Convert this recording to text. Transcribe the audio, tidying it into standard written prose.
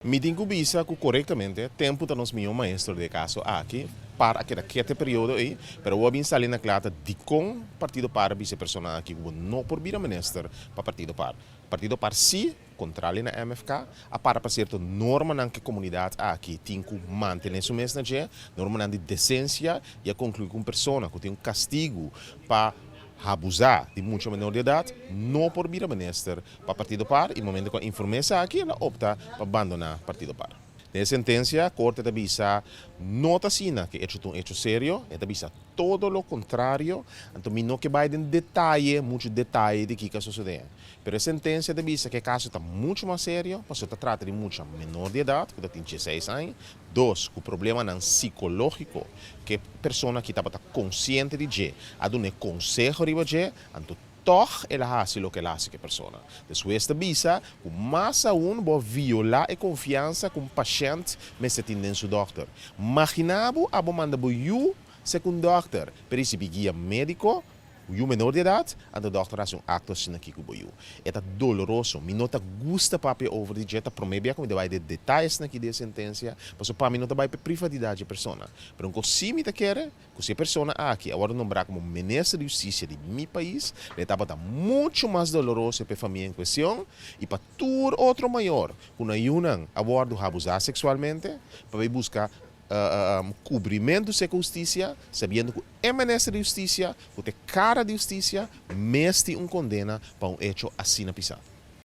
Mi incubisa que corretamente tempo da nos meu maestro de caso aqui para aquele período aí, pero o bin sali na clata de com partido para vice persona aqui o não por vir a minister para partido par si controle na MFK a para certo norma na que comunidade aqui tem que manter su mesma norma na de decência e a concluir com persona que tem um castigo para abusar de muito menor de idade, não por vir a minister para partido par, e no momento que a informação aqui, ela opta para abandonar partido par. Nessa sentença, a corte avisa nota sina que é um hecho sério, e avisa todo o contrário, então não que vai em detalhe, muito detalhe de que sucede. Pero a sentença avisa que o caso está muito mais sério, porque se trata de muito menor de idade, que tem 16 anos, dois, o problema é psicológico, que a pessoa que estava consciente de que, a dar um conselho de que, então toch ela hace lo que ela hace que persona. Depois da visa, o mais aún vai violar a confiança com o paciente mas se tem seu doutor. Imaginabo a manda you segundo doutor, per esse guia médico, o menor de idade, a doutor faz acto assim aqui com o you. É doloroso, me nota gusta papel over de jeta promebia como vai de detalhes aqui da sentença, mas para mim não vai privacidade da pessoa. Pero um se me quer, que se a pessoa aqui agora nombrar como ministro de justiça de meu país, ele estava muito mais doloroso para a família em questão e para todo outro maior, quando ayunam a bordo abusar sexualmente, para buscar cobrimento de justiça, sabendo que é ministro de justiça, que tem cara de justiça, mas tem condena para um hecho assim na pisada.